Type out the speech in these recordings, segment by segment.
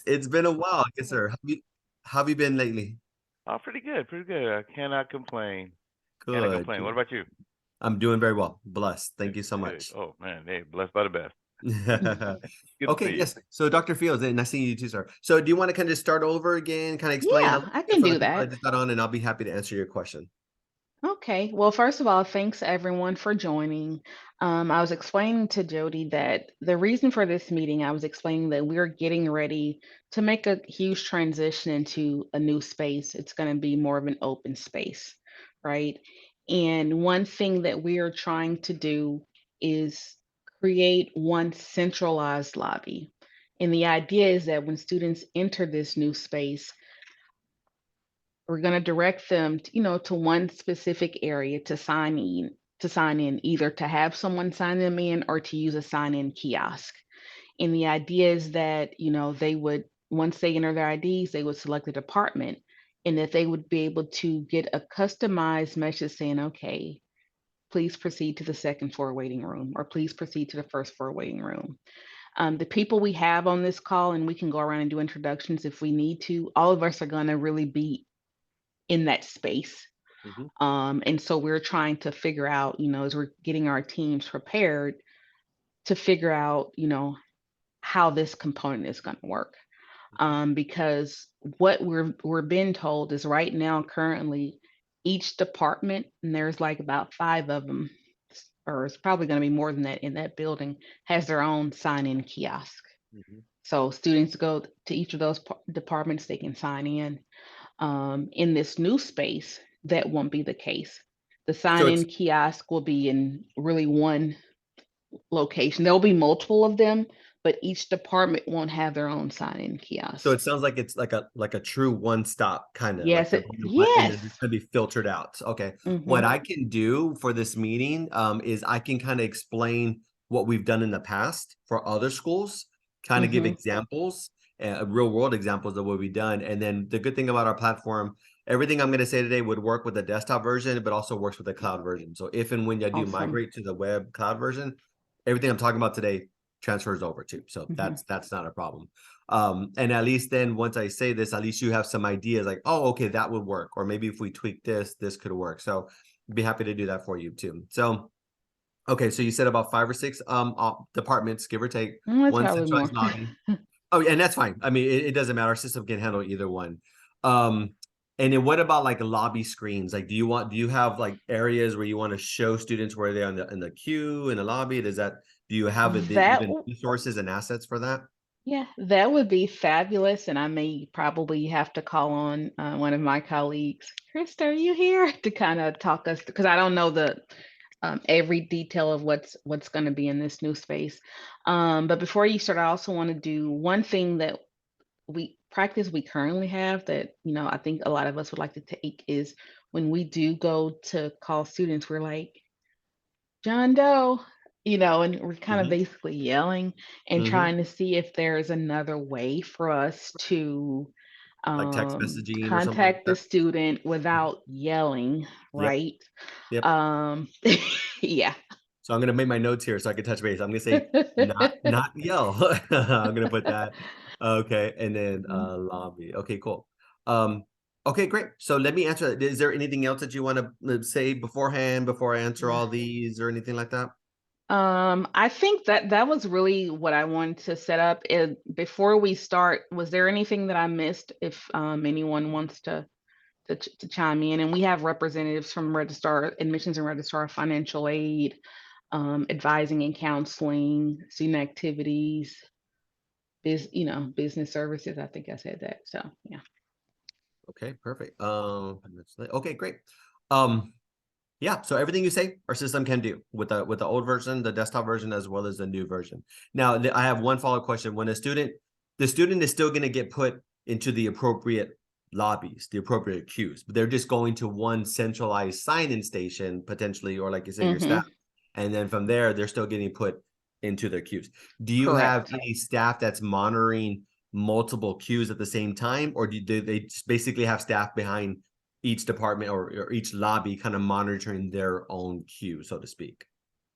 It's been a while, yes, sir. How have you been lately? Oh, pretty good, pretty good. I cannot complain. Cannot Good, complain. What good. about you? I'm doing very well. Blessed. Good, Thank you so good. much. Oh man, hey, blessed by the best. Good to Okay, see you. yes. So Dr. Fields, nice seeing you too, sir. So do you want to kind of start over again, kind of explain a Yeah, little I bit can for the do people that that. just got on, and I'll be happy to answer your question. Okay. Well, first of all, thanks everyone for joining. I was explaining to Jody that the reason for this meeting, I was explaining that we're getting ready to make a huge transition into a new space. It's going to be more of an open space, right? And one thing that we are trying to do is create one centralized lobby. And the idea is that when students enter this new space, we're going to direct them, to one specific area to sign in, either to have someone sign them in or to use a sign-in kiosk. And the idea is that, they would, once they enter their IDs, they would select a department and that they would be able to get a customized message saying, okay, please proceed to the second floor waiting room, or please proceed to the first floor waiting room. The people we have on this call, and we can go around and do introductions if we need to, all of us are going to really be in that space. Mhm. And so we're trying to figure out, as we're getting our teams prepared to figure out, how this component is going to work. Because what we're being told is right now, currently, each department, and there's like about five of them, or it's probably going to be more than that in that building, has their own sign-in kiosk. Mhm. So students go to each of those departments, they can sign in. In this new space, that won't be the case. The So sign-in it's kiosk will be in really one location. There'll be multiple of them, but each department won't have their own sign-in so kiosk. it sounds like it's like a true one stop kind of like Yes, the and then it's yes. gonna be filtered out. Okay. What Hmm. I can do for this meeting is I can kind of explain what we've done in the past for other schools, kind of give Hmm. examples, real world examples of what we've done. And then the good thing about our platform, everything I'm going to say today would work with the desktop version, but also works with the cloud version. So if and when you do Awesome. migrate to the web cloud version, everything I'm talking about today transfers over to. So Hmm. that's not a problem. And at least then once I say this, at least you have some ideas like, oh, okay, that would work. Or maybe if we tweak this, this could work. So I'd be happy to do that for you too. So, okay, so you said about five or six departments, give or take, That's one probably more. centralized lobby. Oh, yeah, and that's fine. I mean, it doesn't matter. Our system can handle either one. Um, and then what about like lobby screens? Like, do you have like areas where you want to show students where they're in the queue in the lobby? Do you have That even resources and assets for that? Yeah, that would be fabulous. And I may probably have to call on one of my colleagues. Krista, are you here to kind of talk us? Because I don't know the every detail of what's going to be in this new space. But before you start, I also want to do one thing that we currently have that I think a lot of us would like to take is when we do go to call students, we're like, John Doe, and we're kind of Hmm. basically yelling and Hmm. trying to see if there's another way for us to Like text messaging or something like contact the that. student Mhm. without yelling, Yep. right? Yep. Um, yeah. So I'm gonna make my notes here so I can touch base. I'm gonna say not yell. I'm gonna put that. Okay, and then lobby. Okay, cool. Um, okay, great. So let me answer that. Is there anything else that you want to say beforehand before I answer Yeah. all these or anything like that? I think that was really what I wanted to set up. Before we start, was there anything that I missed? If anyone wants to chime in, and we have representatives from registrar, admissions and registrar, financial aid, advising and counseling, student activities, business services. I think I said that. So yeah. Okay, perfect. Okay, great. Um, Yeah, so everything you say, our system can do with the old version, the desktop version, as well as the new version. Now, I have one follow-up question. When the student is still going to get put into the appropriate lobbies, the appropriate queues, but they're just going to one centralized sign-in station potentially, or like you said, your staff, Hmm. and then from there, they're still getting put into their queues. Do you have Correct. any staff that's monitoring multiple queues at the same time, or do they just basically have staff behind each department or each lobby kind of monitoring their own queue, so to speak?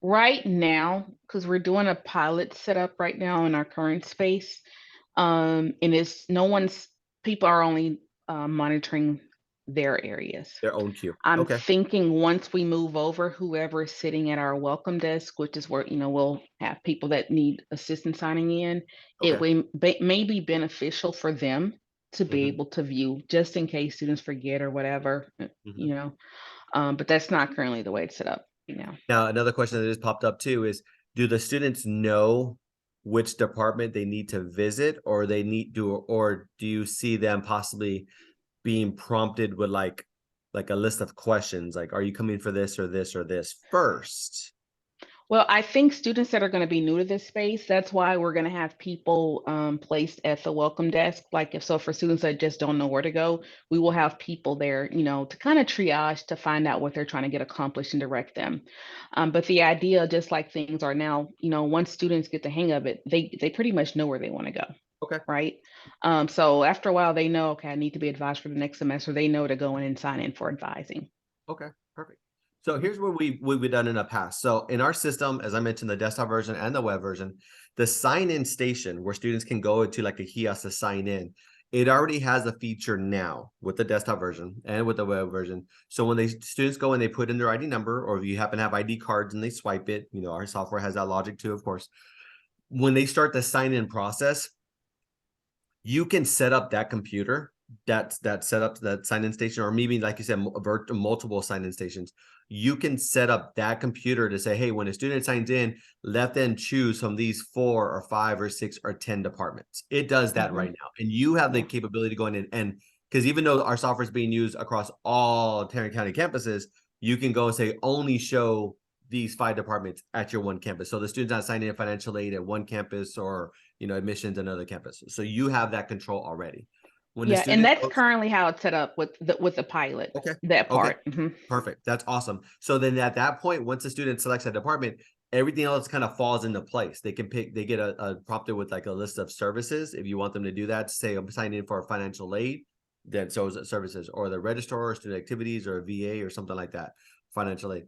Right now, because we're doing a pilot setup right now in our current space, And it's no one's people are only monitoring their areas. Their own queue. I'm Okay. thinking once we move over, whoever is sitting at our welcome desk, which is where, we'll have people that need assistance signing in, it Okay. may be beneficial for them to be Mhm, able to view just in case students forget or whatever, mhm. but that's not currently the way it's set up. Now, another question that just popped up too is, do the students know which department they need to visit, or or do you see them possibly being prompted with like a list of questions, like, are you coming for this or this or this first? Well, I think students that are going to be new to this space, that's why we're going to have people placed at the welcome desk. Like if so, for students that just don't know where to go, we will have people there, to kind of triage to find out what they're trying to get accomplished and direct them. But the idea, just like things are now, once students get the hang of it, they pretty much know where they want to go, Okay. right? So after a while, they know, okay, I need to be advised for the next semester. They know to go in and sign in for advising. Okay, perfect. So here's what we've done in the past. So in our system, as I mentioned, the desktop version and the web version, the sign-in station where students can go to like a kiosk to sign in, it already has a feature now with the desktop version and with the web version. So when students go and they put in their ID number, or if you happen to have ID cards and they swipe it, our software has that logic too, of course. When they start the sign-in process, you can set up that computer that set up that sign-in station, or maybe like you said, multiple sign-in stations. You can set up that computer to say, hey, when a student signs in, let them choose from these 4 or 5 or 6 or 10 departments. It does that right now, and you have the Yeah. capability going in, and because even though our software is being used across all Tarrant County campuses, you can go and say only show these 5 departments at your one campus. So the student's not signing in financial aid at one campus, or admissions and other campuses. So you have that control already. When the Yeah, and student that's goes, currently how it's set up with the pilot, okay, that okay, part. Mhm. perfect. That's awesome. So then at that point, once the student selects a department, everything else kind of falls into place. They get a prompted with like a list of services. If you want them to do that, say I'm signing in for a financial aid, then so is it services, or the registrar, or student activities, or a VA, or something like that, financial aid.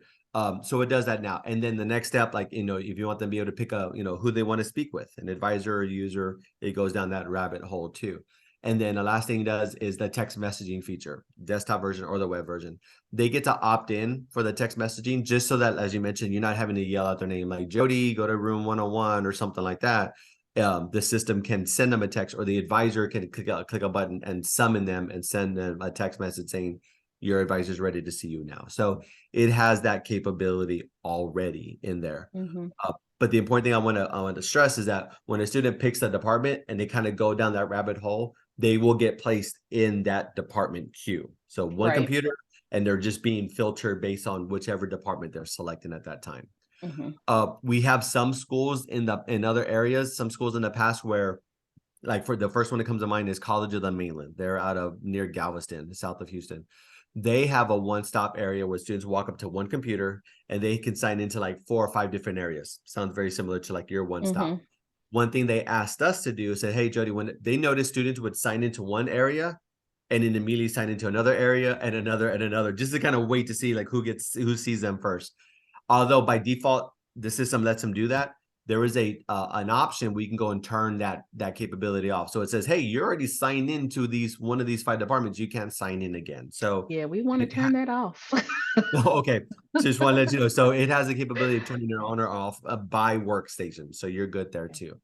So it does that now. And then the next step, like, if you want them to be able to pick up, who they want to speak with, an advisor or user, it goes down that rabbit hole too. And then the last thing it does is the text messaging feature, desktop version or the web version. They get to opt in for the text messaging, just so that, as you mentioned, you're not having to yell out their name like Jody, go to room 101 or something like that. The system can send them a text, or the advisor can click a button and summon them and send them a text message saying, your advisor is ready to see you now. So it has that capability already in there. Mhm. But the important thing I want to stress is that when a student picks a department and they kind of go down that rabbit hole, they will get placed in that department queue. So one Right. computer, and they're just being filtered based on whichever department they're selecting at that time. Mhm. We have some schools in other areas, some schools in the past where, like, for the first one that comes to mind is College of the Mainland. They're out of near Galveston, south of Houston. They have a one-stop area where students walk up to one computer and they can sign into like 4 or 5 different areas. Sounds very similar to like your one stop. Mhm. One thing they asked us to do is say, hey, Jody, when they noticed students would sign into one area and then immediately sign into another area and another, just to kind of wait to see like who sees them first. Although by default, the system lets them do that, there is an option where you can go and turn that capability off. So it says, hey, you're already signed into one of these 5 departments. You can't sign in again. So Yeah, we want to turn that off. okay. So just want to let you know. So it has the capability of turning it on or off by workstation. So you're good there too.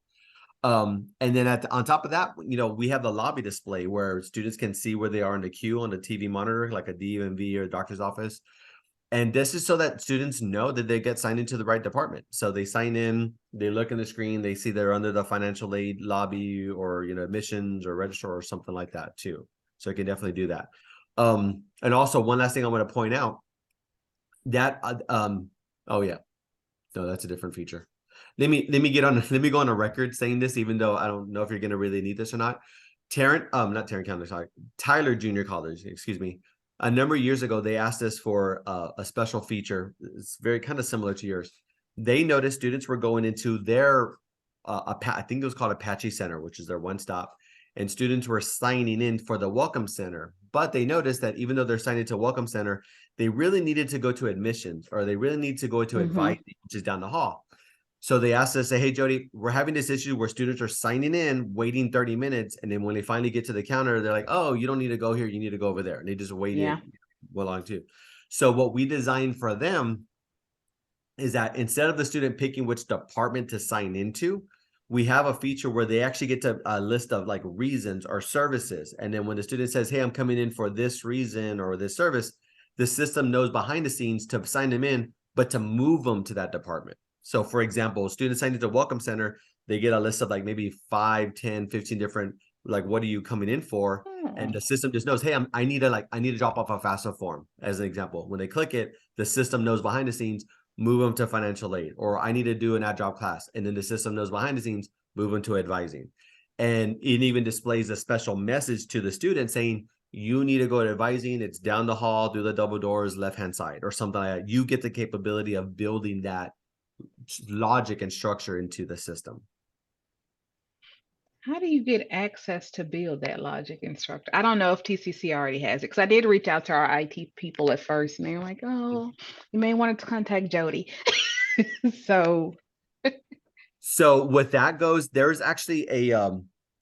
And then on top of that, we have the lobby display where students can see where they are in the queue on the TV monitor, like a DMV or a doctor's office. And this is so that students know that they get signed into the right department. So they sign in, they look in the screen, they see they're under the financial aid lobby, or, admissions or registrar or something like that too. So I can definitely do that. And also one last thing I want to point out that, oh yeah, no, that's a different feature. Let me go on a record saying this, even though I don't know if you're going to really need this or not. Not Tarrant County, sorry, Tyler Junior College, excuse me. A number of years ago, they asked us for a special feature. It's very kind of similar to yours. They noticed students were going into their, I think it was called Apache Center, which is their one stop, and students were signing in for the Welcome Center. But they noticed that even though they're signing to Welcome Center, they really needed to go to admissions, or they really need to go to Mhm. advising, which is down the hall. So they asked us, say, hey, Jody, we're having this issue where students are signing in, waiting 30 minutes. And then when they finally get to the counter, they're like, oh, you don't need to go here. You need to go over there. And they just waited Yeah. along too. So what we designed for them is that instead of the student picking which department to sign into, we have a feature where they actually get to a list of like reasons or services. And then when the student says, hey, I'm coming in for this reason or this service, the system knows behind the scenes to sign them in, but to move them to that department. So for example, students signed into Welcome Center, they get a list of like maybe 5, 10, 15 different, like, what are you coming in for? And the system just knows, hey, I need to drop off a FAFSA form as an example. When they click it, the system knows behind the scenes, move them to financial aid, or I need to do an ad-drop class. And then the system knows behind the scenes, move them to advising. And it even displays a special message to the student saying, you need to go to advising. It's down the hall, through the double doors, left-hand side, or something like that. You get the capability of building that logic and structure into the system. How do you get access to build that logic instructor? I don't know if TCC already has it, because I did reach out to our IT people at first, and they were like, "Oh, you may want to contact Jody." So, So with that goes, there's actually a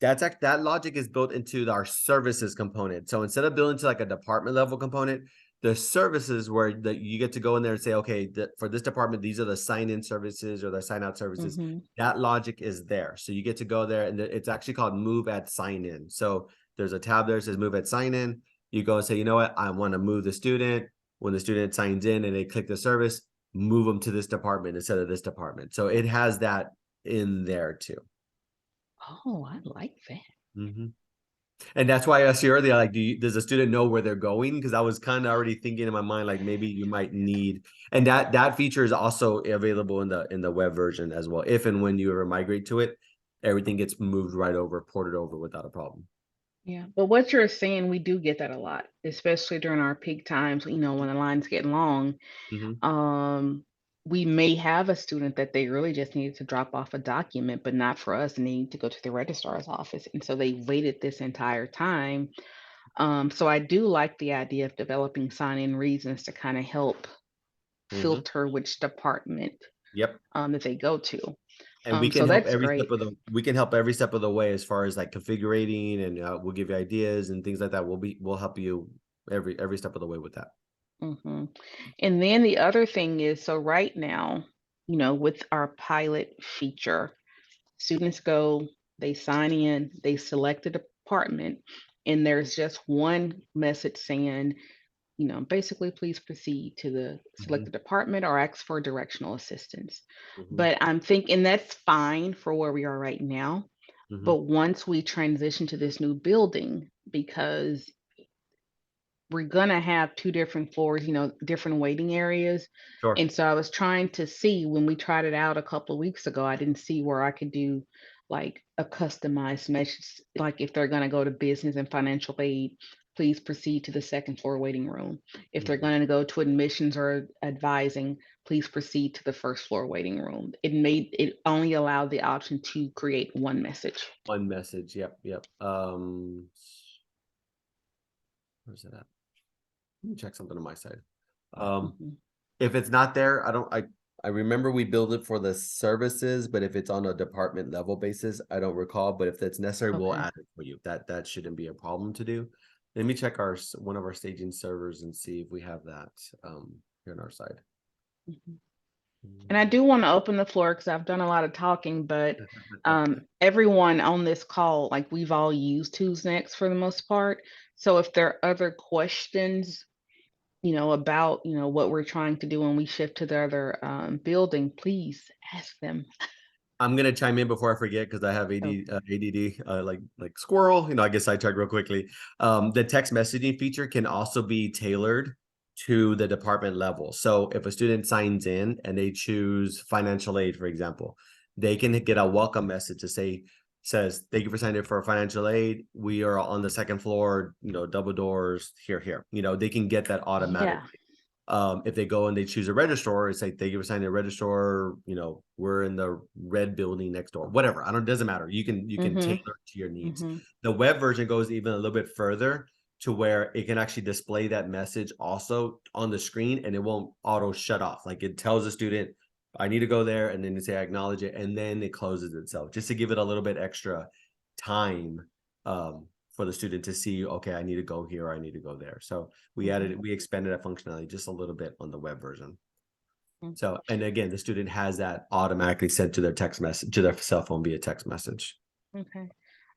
that logic is built into our services component. So instead of building to like a department level component, the services where you get to go in there and say, okay, for this department, these are the sign in services or the sign out services. mhm. That logic is there. So you get to go there, and it's actually called move at sign in. So there's a tab there that says move at sign in. You go and say, you know what, I want to move the student. When the student signs in and they click the service, move them to this department instead of this department. So it has that in there too. Oh, I like that. Mhm. And that's why I asked you earlier, like, does the student know where they're going? Because I was kind of already thinking in my mind, like maybe you might need, and that feature is also available in the web version as well. If and when you ever migrate to it, everything gets moved right over, ported over without a problem. Yeah, but what you're saying, we do get that a lot, especially during our peak times. When the lines get long. Mhm. We may have a student that they really just needed to drop off a document, but not for us, and they need to go to the registrar's office. And so they waited this entire time. So I do like the idea of developing sign-in reasons to kind of help Mhm. filter which department Yep. that they go to. And we can So help that's every step great. of we can help every step of the way as far as like configuring, and we'll give you ideas and things like that. We'll help you every step of the way with that. hmm And then the other thing is, so right now, with our pilot feature, students go, they sign in, they select a department, and there's just one message saying, basically, please proceed to the Mhm. selected department or ask for directional assistance. Mhm. But I'm thinking that's fine for where we are right now. Mhm. But once we transition to this new building, because we're gonna have 2 different floors, different waiting areas. Sure. And so I was trying to see when we tried it out a couple of weeks ago, I didn't see where I could do like a customized message, like if they're gonna go to business and financial aid, please proceed to the second floor waiting room. If they're Mhm. gonna go to admissions or advising, please proceed to the first floor waiting room. It only allowed the option to create one message. One message. Yep. Yep. Where's it at? Let me check something on my side. Mhm. If it's not there, I remember we build it for the services, but if it's on a department level basis, I don't recall. But if it's necessary, we'll Okay. add it for you. That shouldn't be a problem to do. Let me check one of our staging servers and see if we have that here on our side. Mhm. And I do want to open the floor because I've done a lot of talking, but Okay. everyone on this call, like we've all used Who's Next for the most part. So if there are other questions, about, what we're trying to do when we shift to the other building, please ask them. I'm gonna chime in before I forget because I have Okay. ADD, like squirrel. I guess I check real quickly. The text messaging feature can also be tailored to the department level. So if a student signs in and they choose financial aid, for example, they can get a welcome message to says, thank you for signing up for financial aid. We are on the second floor, double doors here. They can get that automatic. Yeah. If they go and they choose a registrar, it's like, thank you for signing a registrar, we're in the red building next door, whatever. It doesn't matter. You can tailor Mm-hmm. it to your needs. Mm-hmm. The web version goes even a little bit further to where it can actually display that message also on the screen, and it won't auto shut off. Like, it tells the student, I need to go there, and then you say I acknowledge it, and then it closes itself, just to give it a little bit extra time for the student to see, okay, I need to go here, or I need to go there. So we expanded that functionality just a little bit on the web version. So, and again, the student has that automatically sent to their text message, to their cell phone via text message. Okay.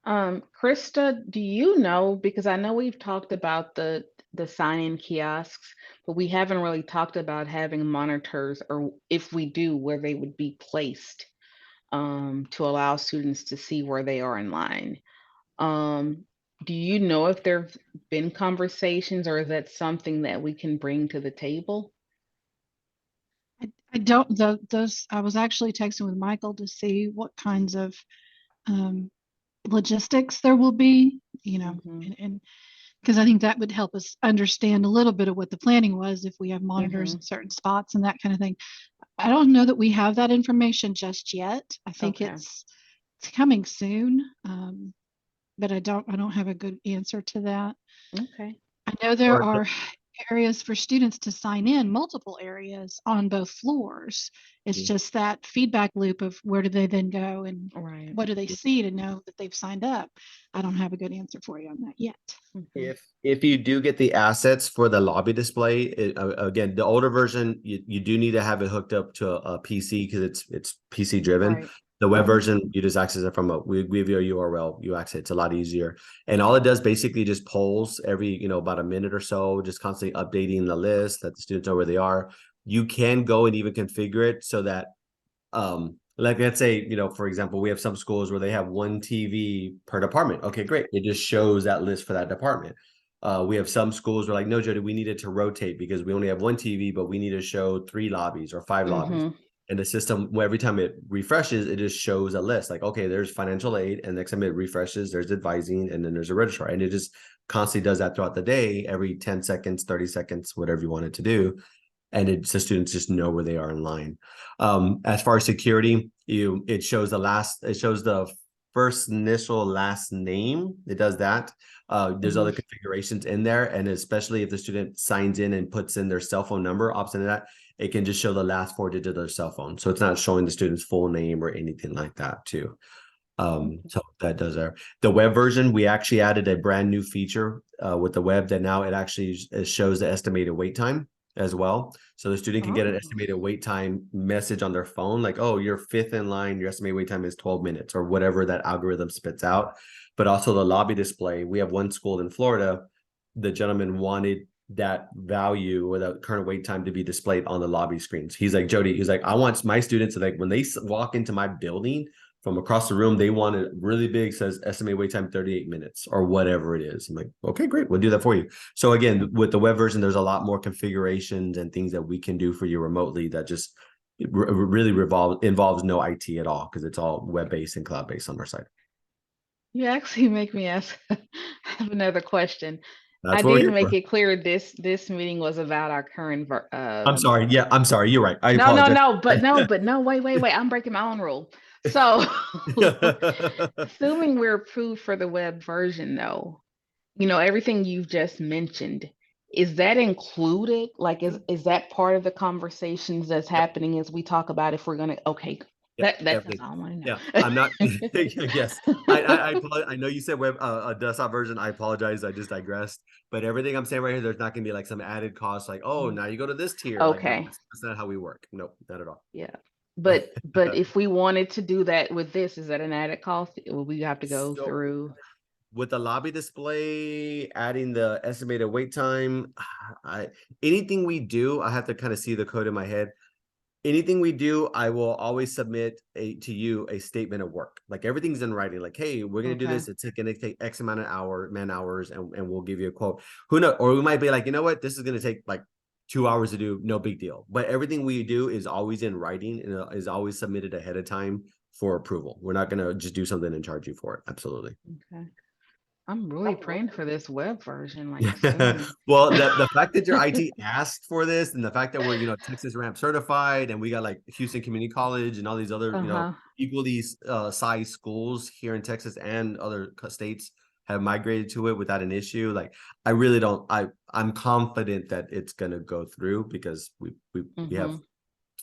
Krista, do you know, because I know we've talked about the sign-in kiosks, but we haven't really talked about having monitors, or if we do, where they would be placed to allow students to see where they are in line. Do you know if there've been conversations, or is that something that we can bring to the table? I don't, those, I was actually texting with Michael to see what kinds of logistics there will be, you know, and because I think that would help us understand a little bit of what the planning was if we have monitors in certain spots and that kind of thing. I don't know that we have that information just yet. I think it's coming soon, but I don't have a good answer to that. Okay. I know there are areas for students to sign in, multiple areas on both floors. It's just that feedback loop of where do they then go, and what do they see to know that they've signed up. I don't have a good answer for you on that yet. If you do get the assets for the lobby display, again, the older version, you do need to have it hooked up to a PC, because it's PC driven. The web version, you just access it from we give you a URL, you access it. It's a lot easier. And all it does basically just polls every, about a minute or so, just constantly updating the list, that the students know where they are. You can go and even configure it so that, like, let's say, for example, we have some schools where they have one TV per department. Okay, great. It just shows that list for that department. We have some schools where, like, no, Jody, we needed to rotate because we only have one TV, but we need to show 3 lobbies or 5 lobbies. And the system, every time it refreshes, it just shows a list. Like, okay, there's financial aid, and next time it refreshes, there's advising, and then there's a registrar. And it just constantly does that throughout the day, every 10 seconds, 30 seconds, whatever you want it to do. And the students just know where they are in line. As far as security, it shows the first initial last name. It does that. There's other configurations in there, and especially if the student signs in and puts in their cell phone number, opts into that, it can just show the last 4 digits of their cell phone. So it's not showing the student's full name or anything like that too. So that does there. The web version, we actually added a brand new feature with the web, that now it actually shows the estimated wait time as well. So the student can get an estimated wait time message on their phone, like, oh, you're 5th in line, your estimated wait time is 12 minutes, or whatever that algorithm spits out. But also the lobby display. We have one school in Florida, the gentleman wanted that value, or that current wait time, to be displayed on the lobby screens. He's like, Jody, he's like, I want my students to, like, when they walk into my building from across the room, they want it really big, says estimated wait time 38 minutes or whatever it is. I'm like, okay, great, we'll do that for you. So again, with the web version, there's a lot more configurations and things that we can do for you remotely that just really involves no IT at all, because it's all web-based and cloud-based on our side. You actually make me ask I have another question. That's I what we're did here make for. it clear this meeting was about our current I'm sorry. Yeah, I'm sorry. You're right. I no, apologize. but no, wait. I'm breaking my own rule. So assuming we're approved for the web version though, everything you've just mentioned, is that included? Like, is that part of the conversations that's happening as we talk about if we're gonna, okay, that's all I want to know. Yeah, I'm not. Yes, I know you said web a desktop version. I apologize. I just digressed. But everything I'm saying right here, there's not going to be like some added cost, like, oh, now you go to this tier. Like, no, Okay. that's not how we work. Nope, not at all. Yeah. But if we wanted to do that with this, is that an added cost? Will we have to go So, through? with the lobby display, adding the estimated wait time, anything we do, I have to kind of see the code in my head. Anything we do, I will always submit to you a statement of work. Like, everything's in writing. Like, hey, we're gonna do this. It's gonna take X amount of man hours, and we'll give you a quote. Who knows? Or we might be like, you know what, this is gonna take like 2 hours to do. No big deal. But everything we do is always in writing and is always submitted ahead of time for approval. We're not gonna just do something and charge you for it. Absolutely. Okay. I'm really praying for this web version. Like, well, the fact that your IT asked for this, and the fact that we're, Texas Ramp certified, and we got like Houston Community College and all these other, equally sized schools here in Texas and other states have migrated to it without an issue. Like, I really don't. I'm confident that it's gonna go through, because we have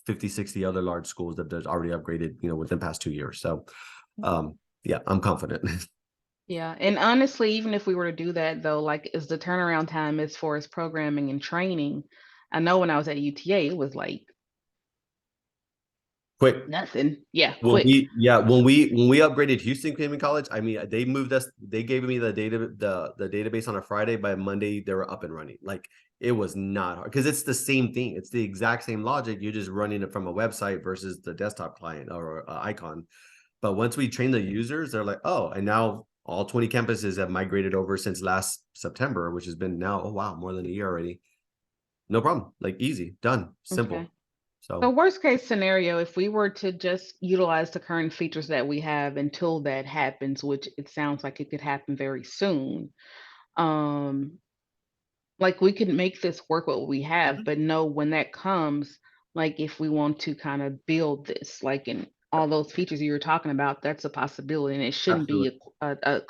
50, 60 other large schools that there's already upgraded, within the past 2 years. So, Mm-hmm. yeah, I'm confident. Yeah, and honestly, even if we were to do that though, like is the turnaround time as far as programming and training, I know when I was at UTA, it was like Quick. nothing. Yeah, When quick. we upgraded Houston Community College, I mean, they gave me the database on a Friday. By Monday, they were up and running. Like it was not hard because it's the same thing. It's the exact same logic. You're just running it from a website versus the desktop client or icon. But once we train the users, they're like, oh, and now all 20 campuses have migrated over since last September, which has been now, oh wow, more than a year already. No problem. Like easy, done, simple. Okay. So So worst case scenario, if we were to just utilize the current features that we have until that happens, which it sounds like it could happen very soon, um, like we could make this work what we have, but know when that comes, like if we want to kind of build this, like in all those features you were talking about, that's a possibility, and it shouldn't absolutely. be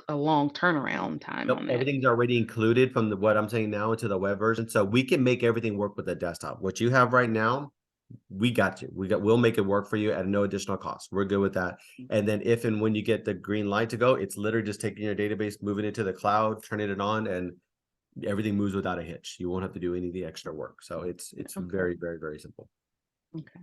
a long turnaround time Nope, on that. everything's already included from what I'm saying now into the web version. So we can make everything work with the desktop. What you have right now, we got you. We'll make it work for you at no additional cost. We're good with that. And then if and when you get the green light to go, it's literally just taking your database, moving it to the cloud, turning it on, and everything moves without a hitch. You won't have to do any of the extra work. So it's Okay. very, very, very simple. Okay.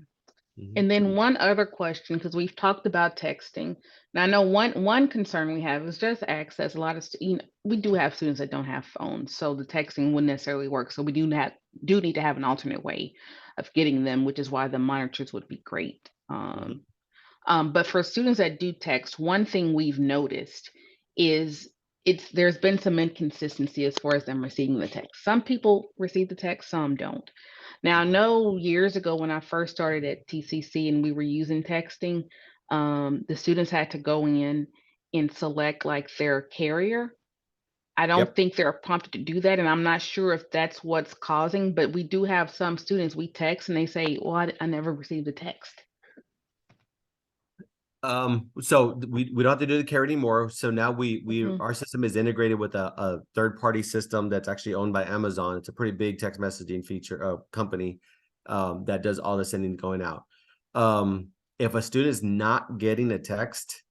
Mhm. And then one other question, because we've talked about texting. Now I know one concern we have is just access. A lot of we do have students that don't have phones, so the texting wouldn't necessarily work. So we do need to have an alternate way of getting them, which is why the monitors would be great. But for students that do text, one thing we've noticed is there's been some inconsistency as far as them receiving the text. Some people receive the text, some don't. Now, I know years ago when I first started at TCC and we were using texting, the students had to go in and select like their carrier. I don't Yep. think they're prompted to do that, and I'm not sure if that's what's causing, but we do have some students we text and they say, well, I never received a text. So we don't have to do the care anymore. So now Mhm. our system is integrated with a third-party system that's actually owned by Amazon. It's a pretty big text messaging feature company that does all the sending and going out. If a student is not getting a text,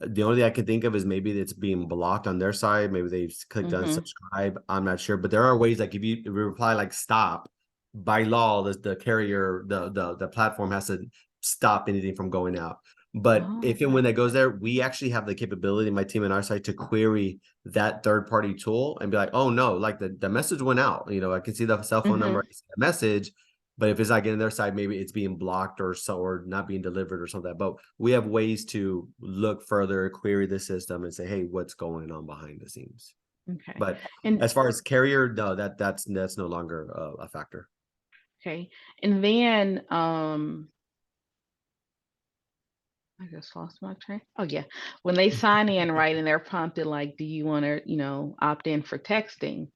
the only thing I can think of is maybe it's being blocked on their side. Maybe they've clicked unsubscribe. I'm not sure, but there are ways like if you reply like stop, by law, the carrier, the platform has to stop anything from going out. But Oh, if and when that goes there, we actually have the capability, my team and our side, to query that third-party tool and be like, oh no, like the message went out. I can see the cell phone number, I see the message, but if it's not getting their side, maybe it's being blocked or not being delivered or something. But we have ways to look further, query the system, and say, hey, what's going on behind the scenes? okay. But And as far as carrier, no, that's no longer a factor. okay. And then I just lost my train. Oh yeah. When they sign in, right, and they're prompted like, do you want to, opt in for texting?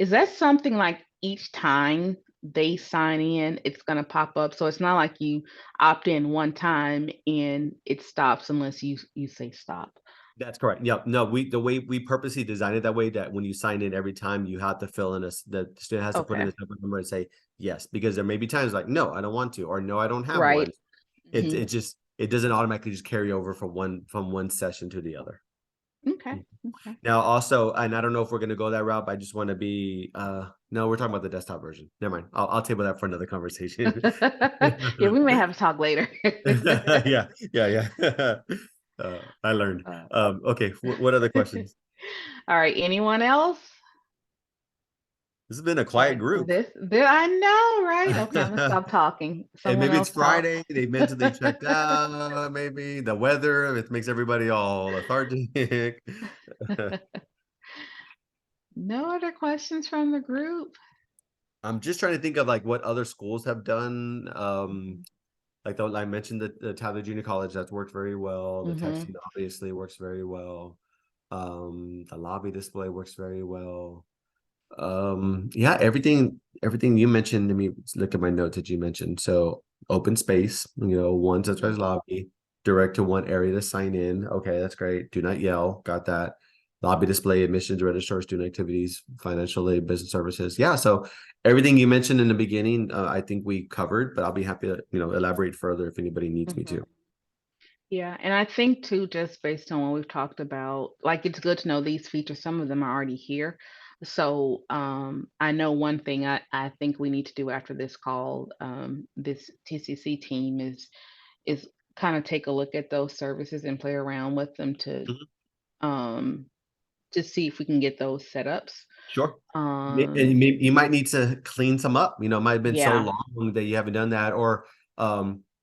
Is that something like each time they sign in, it's gonna pop up? So it's not like you opt in one time and it stops unless you say stop. That's correct. Yeah, no, the way we purposely designed it that way, that when you sign in every time, you have to fill in the student has to put in Okay. the telephone number and say yes, because there may be times like, no, I don't want to, or no, I don't have Right. one. It doesn't automatically just carry over from one session to the other. Okay. Okay. Now also, and I don't know if we're going to go that route, but I just want to be no, we're talking about the desktop version. Never mind. I'll table that for another conversation. Yeah, we may have to talk later. Yeah. I learned. Uh, Okay, what other questions? all right. Anyone else? This has been a All quiet right. group. This I know, right? Okay, I'm gonna stop talking. And Someone maybe it's else talk. Friday. They mentally checked out. Maybe the weather, it makes everybody all lethargic. No other questions from the group? I'm just trying to think of like what other schools have done. Like I mentioned the Tyler Junior College, that's worked very well. The texting obviously works very well. The lobby display works very well. Yeah, everything you mentioned to me. Look at my notes that you mentioned. So open space, one centralized lobby, direct to one area to sign in. Okay, that's great. Do not yell. Got that. lobby display, admissions, registrar, student activities, financial aid, business services. Yeah, so everything you mentioned in the beginning, I think we covered, but I'll be happy to, elaborate further if anybody needs me to. Yeah, and I think too, just based on what we've talked about, like it's good to know these features. Some of them are already here. So I know one thing I think we need to do after this call, this TCC team is kind of take a look at those services and play around with them to see if we can get those setups. Sure. And you might need to clean some up. It might have been so long that you haven't done that, or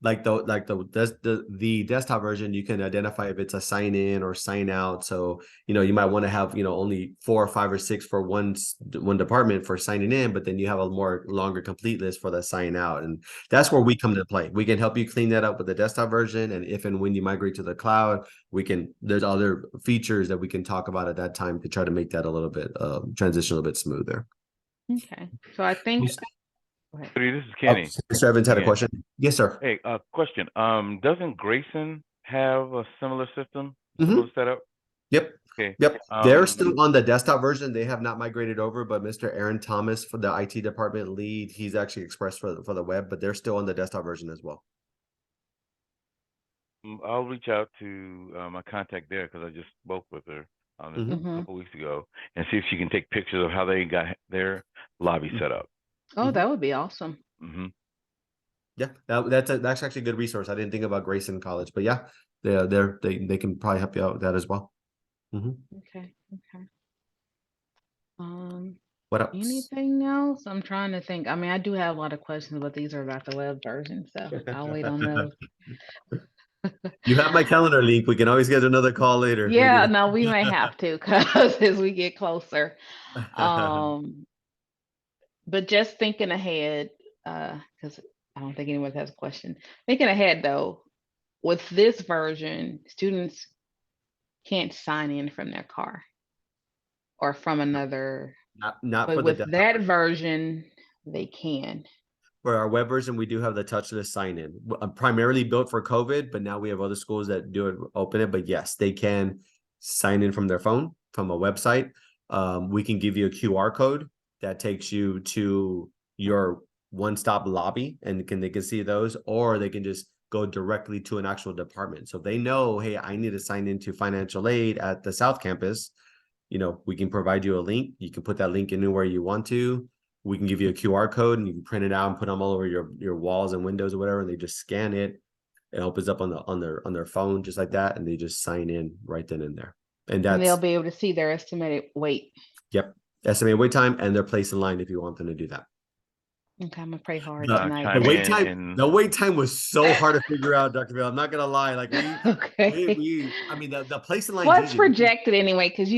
like the desktop version, you can identify if it's a sign in or sign out. So you might want to have only 4 or 5 or 6 for one department for signing in, but then you have a longer complete list for the sign out, and that's where we come into play. We can help you clean that up with the desktop version, and if and when you migrate to the cloud, there's other features that we can talk about at that time to try to make that a little bit transition a little bit smoother. Okay, so I think. This is Kenny. Mr. Evans had a question. Yes, sir. Hey, question. Doesn't Grayson have a similar system, similar setup? Yep. Okay. Yep. They're still on the desktop version. They have not migrated over, but Mr. Aaron Thomas, for the IT department lead, he's actually expressed for the web, but they're still on the desktop version as well. I'll reach out to my contact there, because I just spoke with her a couple weeks ago, and see if she can take pictures of how they got their lobby set up. Oh, that would be awesome. Yeah, that's actually a good resource. I didn't think about Grayson College, but yeah, they can probably help you out with that as well. Okay. What else? Anything else? I'm trying to think. I mean, I do have a lot of questions, but these are about the web version, so I'll wait on those. You have my calendar link. We can always get another call later. Yeah, no, we may have to, because as we get closer. But just thinking ahead, because I don't think anyone has a question. Thinking ahead though, with this version, students can't sign in from their car or from another. Not but for with the that version, they can. For our web version, we do have the touchless sign-in, primarily built for COVID, but now we have other schools that do it, open it. But yes, they can sign in from their phone, from a website. We can give you a QR code that takes you to your one-stop lobby, and they can see those, or they can just go directly to an actual department. So if they know, hey, I need to sign into financial aid at the South Campus, we can provide you a link. You can put that link anywhere you want to. We can give you a QR code, and you can print it out and put them all over your walls and windows or whatever, and they just scan it. It opens up on their phone just like that, and they just sign in right then and there. And they'll be able to see their estimated wait. Yep, estimated wait time and their place in line if you want them to do that. Okay, I'm gonna pray hard tonight. The wait time was so hard to figure out, Dr. Bill. I'm not gonna lie. Like the place in line. Well, it's projected anyway, because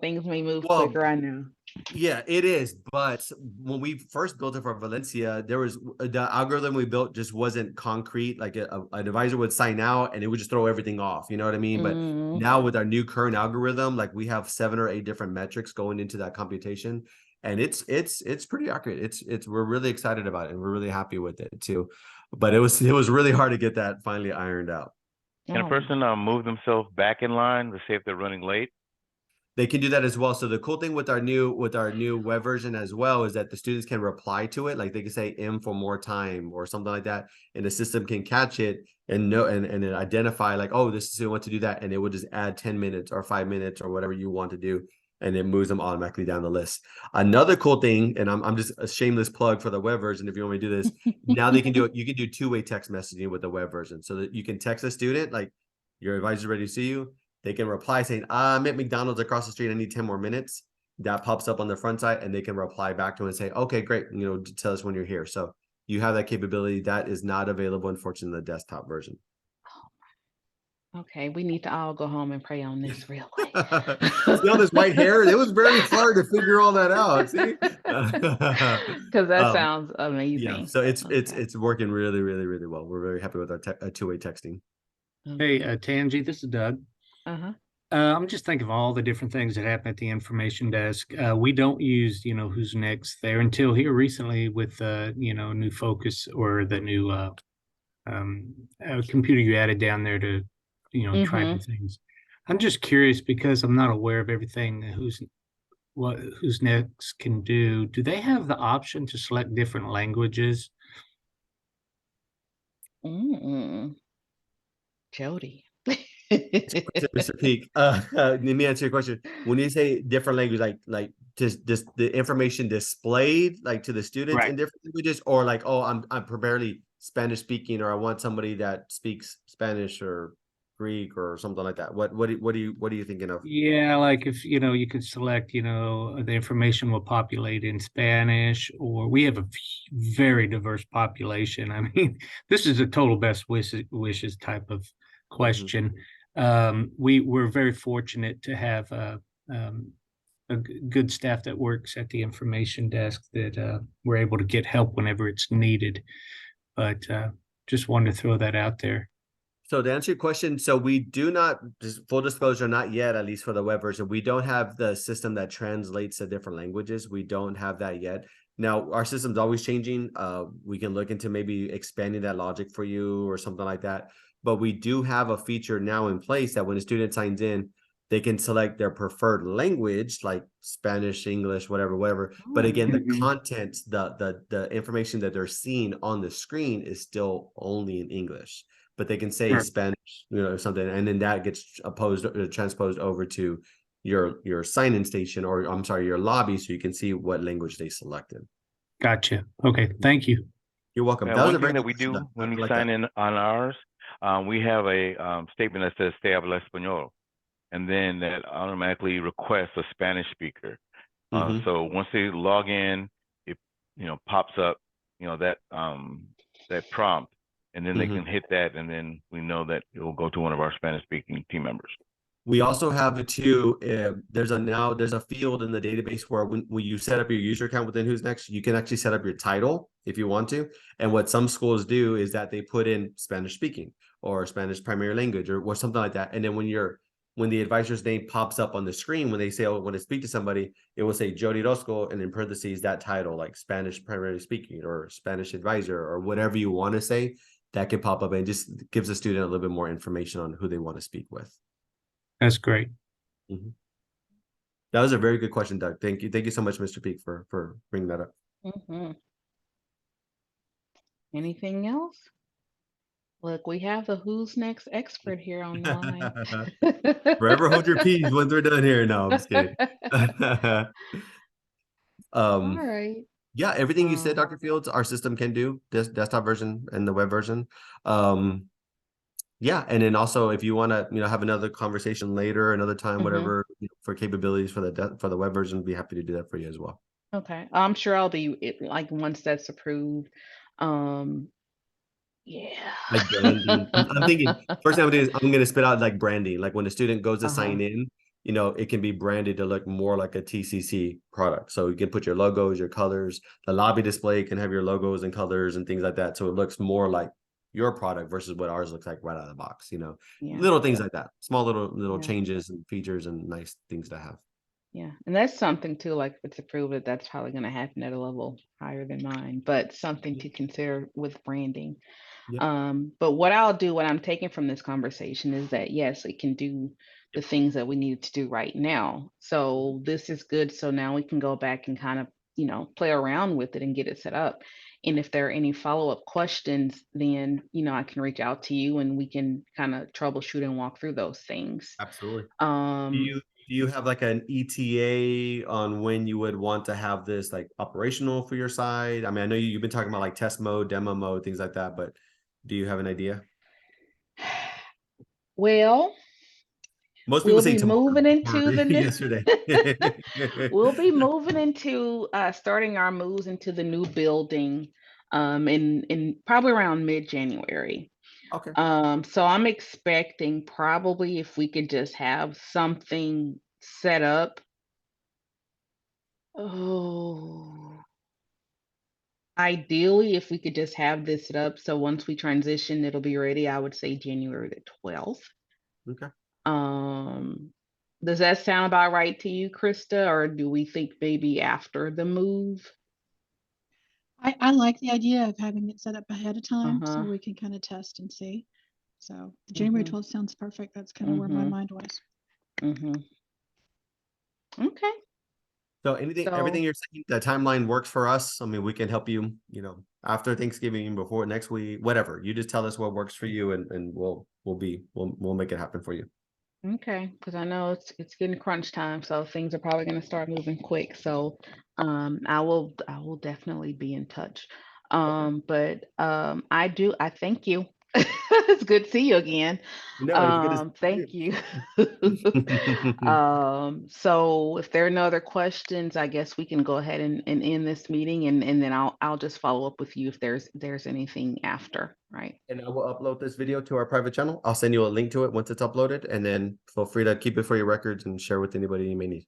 things may move quicker. I know. Yeah, it is. But when we first built it for Valencia, there was the algorithm we built just wasn't concrete. Like an advisor would sign out and it would just throw everything off. You know what I mean? But now with our new current algorithm, like we have 7 or 8 different metrics going into that computation. And it's pretty accurate. We're really excited about it, and we're really happy with it too. But it was really hard to get that finally ironed out. Can a person move themselves back in line to say if they're running late? They can do that as well. So the cool thing with our new web version as well is that the students can reply to it. Like they can say "M for more time" or something like that, and the system can catch it and know and identify like, oh, this is who wants to do that, and it will just add 10 minutes or 5 minutes or whatever you want to do, and it moves them automatically down the list. Another cool thing, and I'm just a shameless plug for the web version if you want me to do this. Now they can do it. You can do 2-way text messaging with the web version, so that you can text a student like, your advisor is ready to see you. They can reply saying, I'm at McDonald's across the street. I need 10 more minutes. That pops up on the front side, and they can reply back to it and say, okay, great. Tell us when you're here. So you have that capability. That is not available, unfortunately, in the desktop version. Okay, we need to all go home and pray on this real quick. See all this white hair? It was very hard to figure all that out. See, because that sounds amazing. Yeah, so it's working really, really, really well. We're very happy with our 2-way texting. Hey, Tangie, this is Doug. I'm just thinking of all the different things that happen at the information desk. We don't use, who's next there until here recently with, new focus or the new computer you added down there to, try new things. I'm just curious because I'm not aware of everything who's next can do. Do they have the option to select different languages? Jody. Mr. Peak, let me answer your question. When you say different language, like just the information displayed like to the students Right. in different languages, or like, oh, I'm primarily Spanish speaking, or I want somebody that speaks Spanish or Greek or something like that. What are you thinking of? Yeah, like if you could select, the information will populate in Spanish, or we have a very diverse population. I mean, this is a total best wishes type of question. We're very fortunate to have a good staff that works at the information desk that we're able to get help whenever it's needed. But just wanted to throw that out there. So to answer your question, so we do not, just full disclosure, not yet, at least for the web version, we don't have the system that translates to different languages. We don't have that yet. Now, our system's always changing. We can look into maybe expanding that logic for you or something like that. But we do have a feature now in place that when a student signs in, they can select their preferred language, like Spanish, English, whatever. But again, the content, the information that they're seeing on the screen is still only in English. But they can say Spanish, something, and then that gets transposed over to your sign-in station, or I'm sorry, your lobby, so you can see what language they selected. Gotcha. Okay, thank you. You're welcome. One thing that we do when we sign in on ours, we have a statement that says "Te habla español," and then that automatically requests a Spanish speaker. So once they log in, it pops up that prompt. And then they can hit that, and then we know that it will go to one of our Spanish-speaking team members. We also have it too. There's a field in the database where when you set up your user account within Who's Next, you can actually set up your title if you want to. And what some schools do is that they put in Spanish speaking or Spanish primary language or something like that. And then when the advisor's name pops up on the screen, when they say, when they speak to somebody, it will say Jody Roscoe, and in parentheses that title, like Spanish primary speaking or Spanish advisor or whatever you want to say. That could pop up and just gives the student a little bit more information on who they want to speak with. That's great. That was a very good question, Doug. Thank you. Thank you so much, Mr. Peak, for bringing that up. Anything else? Look, we have the Who's Next expert here on the line. Forever hold your peace once we're done here. No, I'm just kidding. All right. Yeah, everything you said, Dr. Fields, our system can do, this desktop version and the web version. Yeah, and then also if you want to, have another conversation later, another time, whatever, for capabilities for the web version, be happy to do that for you as well. Okay, I'm sure I'll be like once that's approved. Yeah. Like branding. I'm thinking first thing I'm gonna do is I'm gonna spit out like branding. Like when the student goes to sign in, it can be branded to look more like a TCC product. So you can put your logos, your colors. The lobby display can have your logos and colors and things like that. So it looks more like your product versus what ours looks like right out of the box. Little things like that. Small little changes and features and nice things to have. Yeah, and that's something too. Like if it's approved, that's probably going to happen at a level higher than mine. But something to consider with branding. But what I'm taking from this conversation is that yes, it can do the things that we need to do right now. So this is good. So now we can go back and kind of, play around with it and get it set up. And if there are any follow-up questions, then, I can reach out to you and we can kind of troubleshoot and walk through those things. Absolutely. Do you have like an ETA on when you would want to have this like operational for your side? I mean, I know you've been talking about like test mode, demo mode, things like that, but do you have an idea? Well, most people say moving into the new yesterday. We'll be moving into starting our moves into the new building in probably around mid-January. Okay. So I'm expecting probably if we could just have something set up. Ideally, if we could just have this set up, so once we transition, it'll be ready. I would say January the 12th. Okay. Does that sound about right to you, Krista, or do we think maybe after the move? I like the idea of having it set up ahead of time so we can kind of test and see. So January 12th sounds perfect. That's kind of where my mind was. Okay. So everything you're saying, the timeline works for us. I mean, we can help you, after Thanksgiving, before next week, whatever. You just tell us what works for you, and we'll make it happen for you. Okay, because I know it's getting crunch time, so things are probably going to start moving quick. So, I will definitely be in touch. But I thank you. It's good to see you again. No, it's good to Thank see you. you. So if there are no other questions, I guess we can go ahead and end this meeting, and then I'll just follow up with you if there's anything after, right? And I will upload this video to our private channel. I'll send you a link to it once it's uploaded, and then feel free to keep it for your records and share with anybody you may need.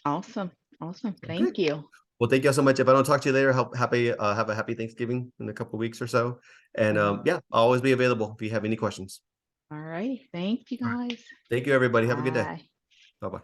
Awesome. Okay. Thank you. Well, thank you so much. If I don't talk to you later, have a happy Thanksgiving in a couple of weeks or so. And yeah, I'll always be available if you have any questions. All right. Thank you, guys. Thank you, everybody. Have a good day. Bye. Bye-bye.